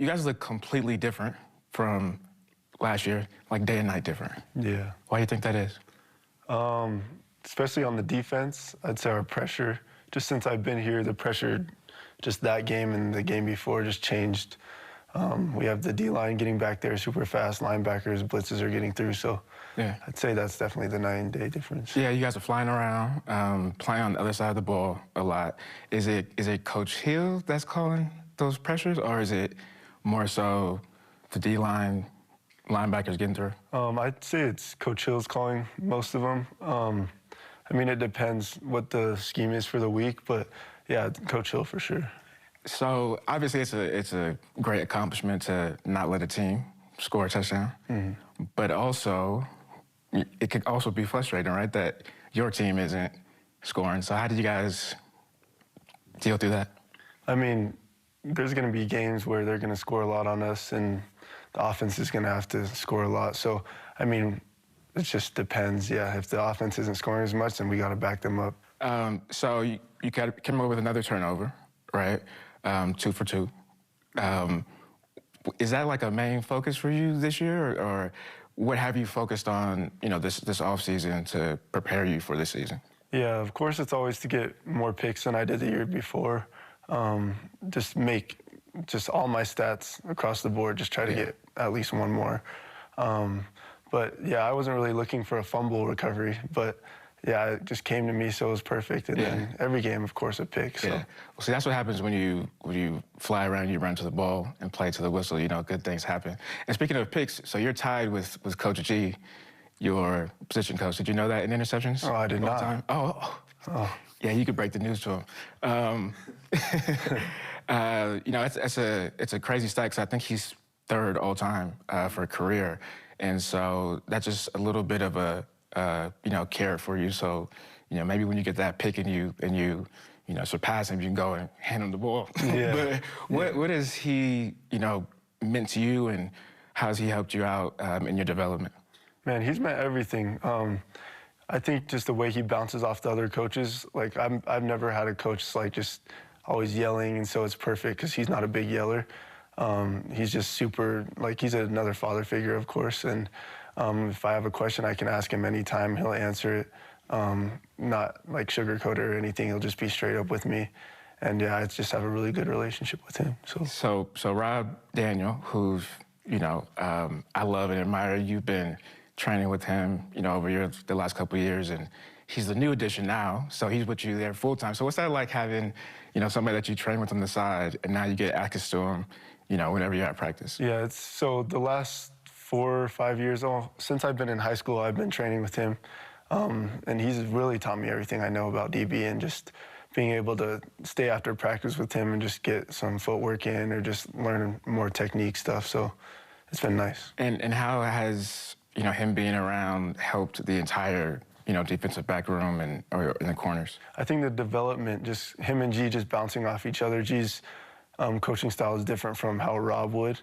you guys look completely different from last year, like day and night different. Yeah. Why do you think that is? Especially on the defense, I'd say our pressure, just since I've been here, the pressure, just that game and the game before just changed. We have the D-line getting back there super fast, linebackers, blitzes are getting through, so yeah. I'd say that's definitely the night and day difference. Yeah, you guys are flying around, playing on the other side of the ball a lot. Is it Coach Hill that's calling those pressures, or is it more so the D-line, linebackers getting through? I'd say it's Coach Hill's calling most of them. I mean, it depends what the scheme is for the week, but yeah, Coach Hill for sure. So obviously it's a great accomplishment to not let a team score a touchdown, but also it could also be frustrating, right, that your team isn't scoring. So how did you guys deal through that? I mean, there's going to be games where they're going to score a lot on us, and the offense is going to have to score a lot. So, I mean, it just depends. Yeah, if the offense isn't scoring as much, then we got to back them up. So you came up with another turnover, right? 2 for 2. Is that like a main focus for you this year, or what have you focused on, this off season to prepare you for this season? Yeah, of course, it's always to get more picks than I did the year before. Just make all my stats across the board, just try to get at least one more. But yeah, I wasn't really looking for a fumble recovery, but yeah, it just came to me, so it was perfect. And then every game, of course, a pick. So. Yeah. Well, see, that's what happens when you fly around, you run to the ball and play to the whistle. Good things happen. And speaking of picks, so you're tied with Coach G, your position coach. Did you know that in interceptions? Oh, I did not. Time? Oh. Yeah, you could break the news to him. It's a crazy stat because I think he's 3rd all time for a career, and so that's just a little bit of a carrot for you. So maybe when you get that pick and you surpass him, you can go and hand him the ball. Yeah. But what has he meant to you, and how has he helped you out in your development? Man, he's meant everything. I think just the way he bounces off the other coaches, like I've never had a coach like just always yelling, and so it's perfect because he's not a big yeller. He's just super, like he's another father figure, of course, and if I have a question, I can ask him anytime. He'll answer it, not like sugarcoat or anything. He'll just be straight up with me, and yeah, I just have a really good relationship with him. So Rob Daniel, who's I love and admire. You've been training with him, over the last couple of years, and he's the new addition now, so he's with you there full time. So what's that like having, somebody that you train with on the side, and now you get access to him, whenever you're at practice? Yeah, so the last 4 or 5 years, since I've been in high school, I've been training with him, and he's really taught me everything I know about DB, and just being able to stay after practice with him and just get some footwork in or just learn more technique stuff. So it's been nice. And how has him being around helped the entire, defensive back room or in the corners? I think the development, just him and G just bouncing off each other. G's coaching style is different from how Rob would.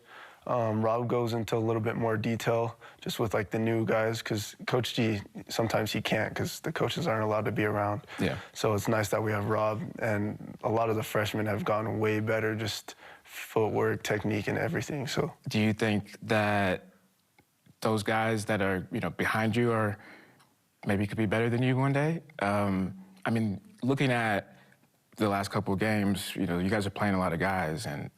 Rob goes into a little bit more detail just with like the new guys, because Coach G, sometimes he can't because the coaches aren't allowed to be around. Yeah. So it's nice that we have Rob, and a lot of the freshmen have gone way better, just footwork, technique, and everything. So do you think that those guys that are, behind you are maybe could be better than you one day? I mean, looking at the last couple of games, you guys are playing a lot of guys, and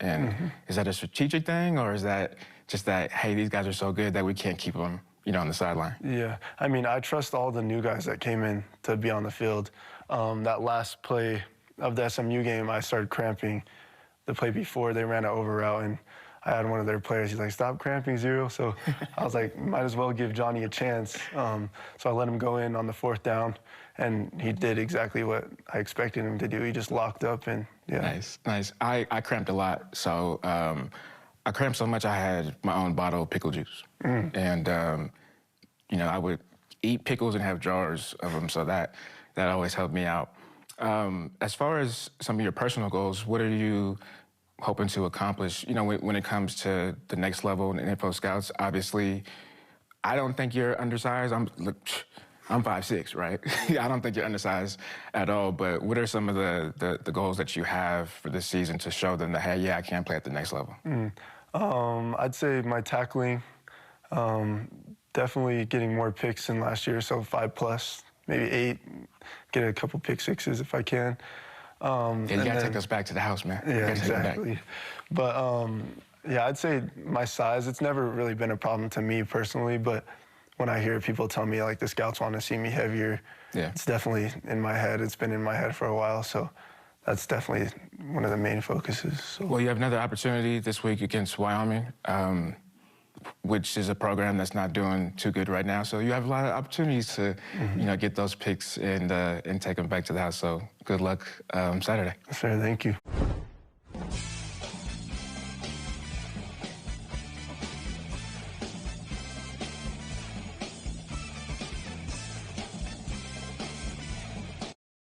is that a strategic thing, or is that just that, hey, these guys are so good that we can't keep them, on the sideline? Yeah, I mean, I trust all the new guys that came in to be on the field. That last play of the SMU game, I started cramping. The play before, they ran an over route, and I had one of their players, he's like, stop cramping, Zero. So I was like, might as well give Johnny a chance. So I let him go in on the 4th down, and he did exactly what I expected him to do. He just locked up, and yeah. Nice. I cramped a lot. So I cramped so much I had my own bottle of pickle juice. And, I would eat pickles and have jars of them, so that always helped me out. As far as some of your personal goals, what are you hoping to accomplish, when it comes to the next level in Info Scouts? Obviously, I don't think you're undersized. I'm 5'6", right? I don't think you're undersized at all, but what are some of the goals that you have for this season to show them that, hey, yeah, I can play at the next level? I'd say my tackling, definitely getting more picks than last year, so 5+, maybe 8, get a couple pick sixes if I can. Yeah, you got to take us back to the house, man. Yeah, exactly. But yeah, I'd say my size, it's never really been a problem to me personally, but when I hear people tell me like the scouts want to see me heavier, it's definitely in my head. It's been in my head for a while, so that's definitely one of the main focuses. So. Well, you have another opportunity this week against Wyoming, which is a program that's not doing too good right now. So you have a lot of opportunities to, you know, get those picks and take them back to the house. So good luck Saturday. Sir, thank you.